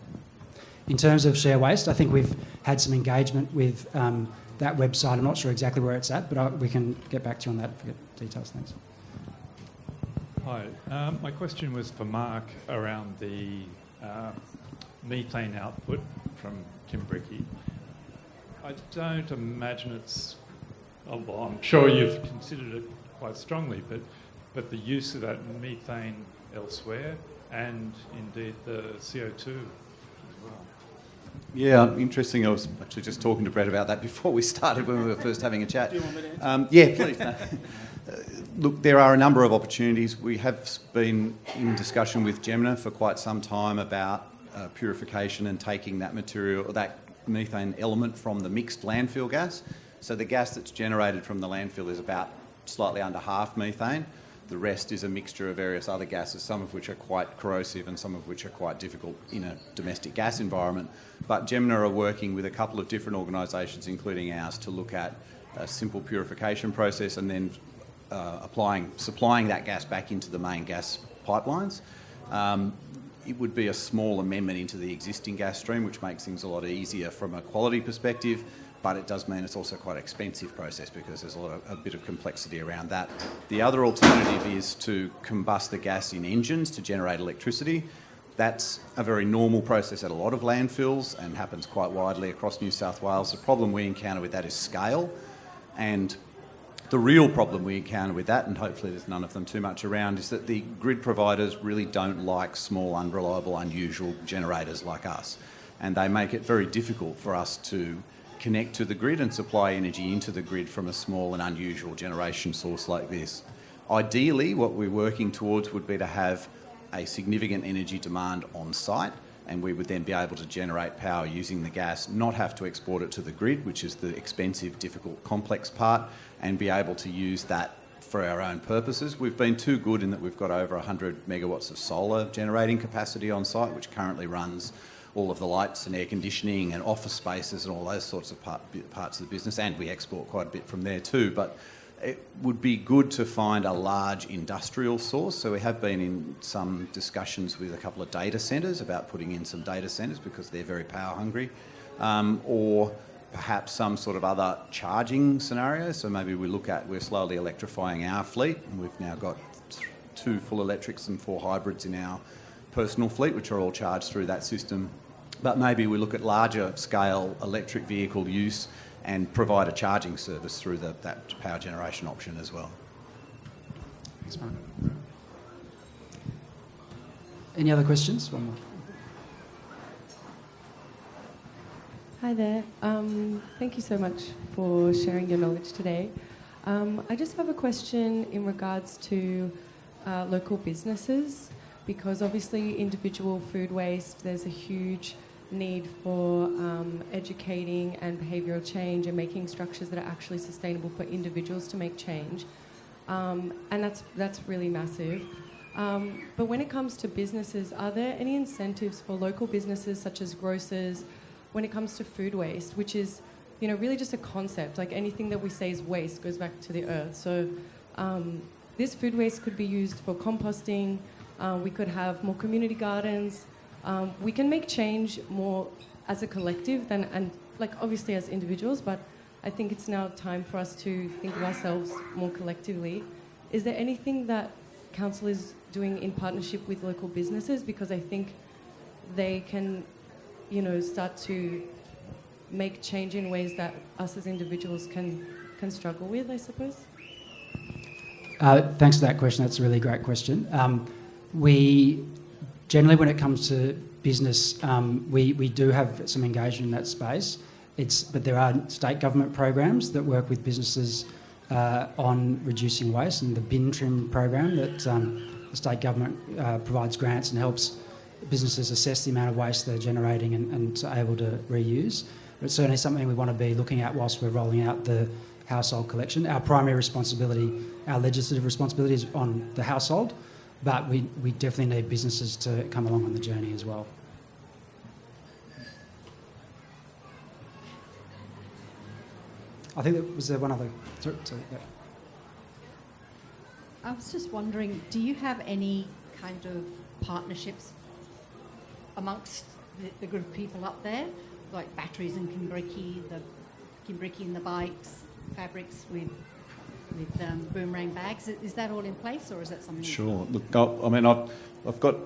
In terms of share waste, I think we've had some engagement with that website. I'm not sure exactly where it's at, but we can get back to you on that if we get details. Thanks. Hi. My question was for Mark around the methane output from Kimbriki. I don't imagine it's... Oh, well, I'm sure you've considered it quite strongly, but the use of that methane elsewhere and indeed the CO2 as well. Yeah, interesting. I was actually just talking to Brett about that before we started when we were first having a chat. Do you want me to answer? Yeah, please. No. Look, there are a number of opportunities. We have been in discussion with Gemna for quite some time about purification and taking that material, that methane element from the mixed landfill gas. So the gas that's generated from the landfill is about slightly under half methane. The rest is a mixture of various other gases, some of which are quite corrosive and some of which are quite difficult in a domestic gas environment. But Gemna are working with a couple of different organisations, including ours, to look at a simple purification process and then supplying that gas back into the main gas pipelines. It would be a small amendment into the existing gas stream, which makes things a lot easier from a quality perspective, but it does mean it's also quite an expensive process because there's a bit of complexity around that. The other alternative is to combust the gas in engines to generate electricity. That's a very normal process at a lot of landfills and happens quite widely across New South Wales. The problem we encounter with that is scale, and the real problem we encounter with that, and hopefully there's none of them too much around, is that the grid providers really don't like small, unreliable, unusual generators like us. And they make it very difficult for us to connect to the grid and supply energy into the grid from a small and unusual generation source like this. Ideally, what we're working towards would be to have a significant energy demand on site, and we would then be able to generate power using the gas, not have to export it to the grid, which is the expensive, difficult, complex part, and be able to use that for our own purposes. We've been too good in that we've got over 100 megawatts of solar generating capacity on site, which currently runs all of the lights and air conditioning and office spaces and all those sorts of parts of the business, and we export quite a bit from there too. But it would be good to find a large industrial source. So we have been in some discussions with a couple of data centres about putting in some data centres because they're very power hungry, or perhaps some sort of other charging scenario. So maybe we're slowly electrifying our fleet, and we've now got 2 full electrics and 4 hybrids in our personal fleet, which are all charged through that system. But maybe we look at larger scale electric vehicle use and provide a charging service through that power generation option as well. Thanks, Mark. Any other questions? One more. Hi there. Thank you so much for sharing your knowledge today. I just have a question in regards to local businesses, because obviously individual food waste, there's a huge need for educating and behavioural change and making structures that are actually sustainable for individuals to make change. And that's really massive. But when it comes to businesses, are there any incentives for local businesses such as grocers when it comes to food waste, which is, really just a concept? Like anything that we say is waste goes back to the earth. So this food waste could be used for composting. We could have more community gardens. We can make change more as a collective and obviously as individuals, but I think it's now time for us to think of ourselves more collectively. Is there anything that Council is doing in partnership with local businesses? Because I think they can, start to make change in ways that us as individuals can struggle with, I suppose. Thanks for that question. That's a really great question. We generally, when it comes to business, we do have some engagement in that space. But there are state government programs that work with businesses on reducing waste, and the bin trim program that the state government provides grants and helps businesses assess the amount of waste they're generating and are able to reuse. But it's certainly something we want to be looking at whilst we're rolling out the household collection. Our primary responsibility, our legislative responsibility, is on the household, but we definitely need businesses to come along on the journey as well. I think was there one other... Sorry, yeah. I was just wondering, do you have any kind of partnerships amongst the group of people up there, like batteries and Kimbriki and the bikes, fabrics with boomerang bags? Is that all in place, or is that something? Sure. Look, I've got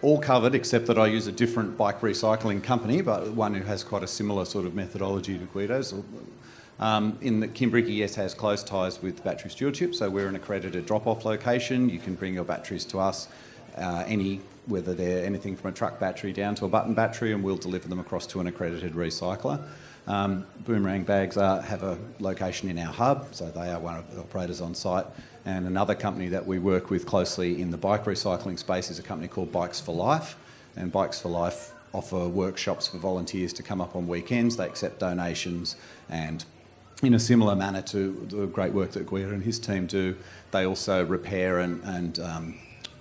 all covered except that I use a different bike recycling company, but one who has quite a similar sort of methodology to Guido's. In that Kimbriki, yes, has close ties with battery stewardship, so we're an accredited drop-off location. You can bring your batteries to us, whether they're anything from a truck battery down to a button battery, and we'll deliver them across to an accredited recycler. Boomerang bags have a location in our hub, so they are one of the operators on site. And another company that we work with closely in the bike recycling space is a company called Bikes for Life. And Bikes for Life offer workshops for volunteers to come up on weekends. They accept donations, and in a similar manner to the great work that Guido and his team do, they also repair and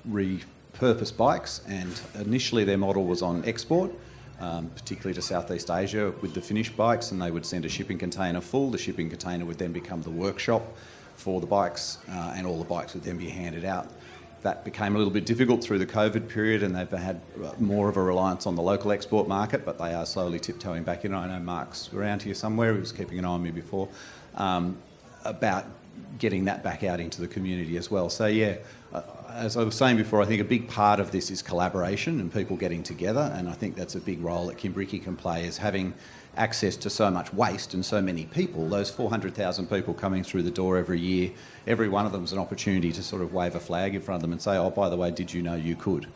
repurpose bikes. And initially their model was on export, particularly to Southeast Asia with the finished bikes, and they would send a shipping container full. The shipping container would then become the workshop for the bikes, and all the bikes would then be handed out. That became a little bit difficult through the COVID period, and they've had more of a reliance on the local export market, but they are slowly tiptoeing back in. I know Mark's around here somewhere, he was keeping an eye on me before, about getting that back out into the community as well. So yeah, as I was saying before, I think a big part of this is collaboration and people getting together, and I think that's a big role that Kimbriki can play, is having access to so much waste and so many people. Those 400,000 people coming through the door every year, every one of them is an opportunity to sort of wave a flag in front of them and say, oh, by the way, did you know you could?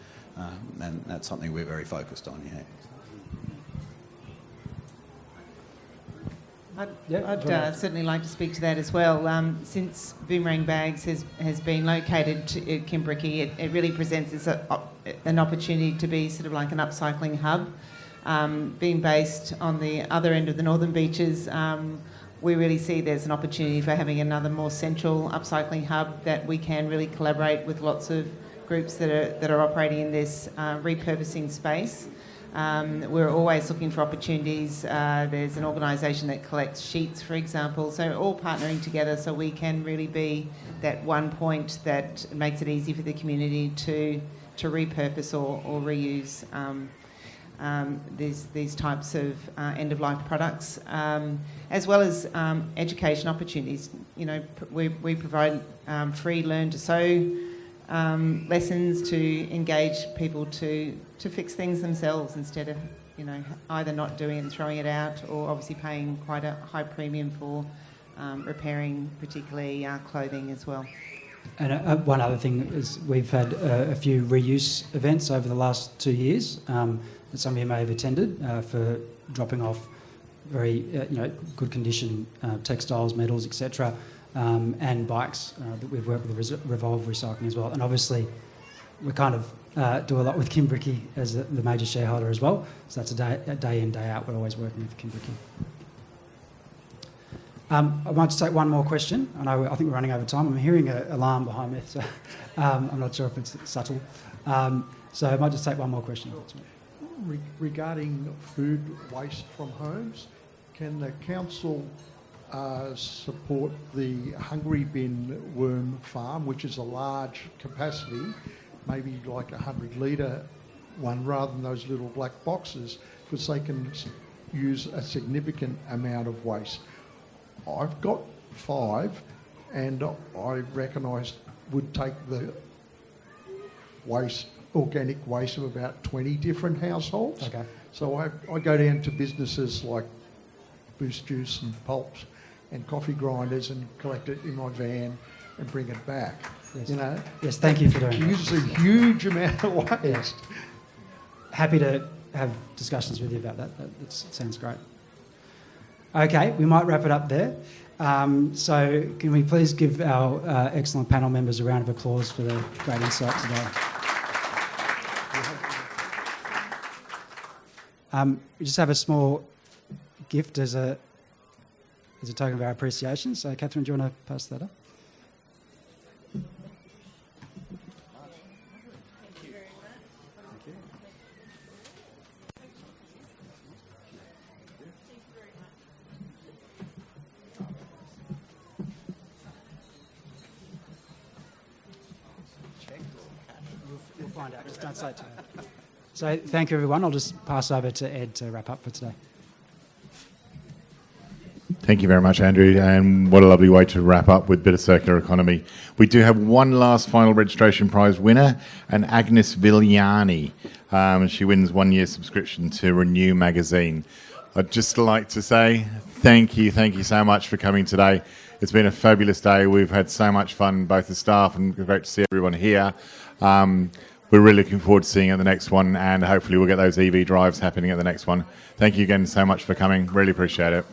And that's something we're very focused on, yeah. I'd certainly like to speak to that as well. Since Boomerang Bags has been located at Kimbriki, it really presents as an opportunity to be sort of like an upcycling hub. Being based on the other end of the northern beaches, we really see there's an opportunity for having another more central upcycling hub that we can really collaborate with lots of groups that are operating in this repurposing space. We're always looking for opportunities. There's an organisation that collects sheets, for example, so all partnering together so we can really be that one point that makes it easy for the community to repurpose or reuse these types of end-of-life products, as well as education opportunities. You know, we provide free learn to sew lessons to engage people to fix things themselves instead of, you know, either not doing it and throwing it out, or obviously paying quite a high premium for repairing, particularly clothing as well. And one other thing is we've had a few reuse events over the last 2 years that some of you may have attended for dropping off very good condition textiles, metals, etc., and bikes that we've worked with Revolve Recycling as well. And obviously we kind of do a lot with Kimbriki as the major shareholder as well. So that's a day in, day out. We're always working with Kimbriki. I might just take one more question. I think we're running over time. I'm hearing an alarm behind me, so I'm not sure if it's subtle. So I might just take one more question. Regarding food waste from homes, can the council support the Hungry Bin worm farm, which is a large capacity, maybe like 100-litre one rather than those little black boxes, because they can use a significant amount of waste? I've got 5, and I reckon I would take the waste, organic waste of about 20 different households. Okay. So I go down to businesses like Boost Juice and Pulps and coffee grinders and collect it in my van and bring it back. Yes. You know. Yes, thank you for doing that. Uses a huge amount of waste. Yeah. Happy to have discussions with you about that. That sounds great. Okay, we might wrap it up there. So can we please give our excellent panel members a round of applause for their great insight today. We just have a small gift as a token of our appreciation. So Catherine, do you want to pass that up? find out. Just don't say it to me. So thank you, everyone. I'll just pass over to Ed to wrap up for today. Thank you very much, Andrew. And what a lovely way to wrap up with a bit of circular economy. We do have one last final registration prize winner, and Agnes Vigliani. She wins 1 year subscription to Renew magazine. I'd just like to say thank you so much for coming today. It's been a fabulous day. We've had so much fun, both the staff, and great to see everyone here. We're really looking forward to seeing you at the next one, and hopefully we'll get those EV drives happening at the next one. Thank you again so much for coming. Really appreciate it.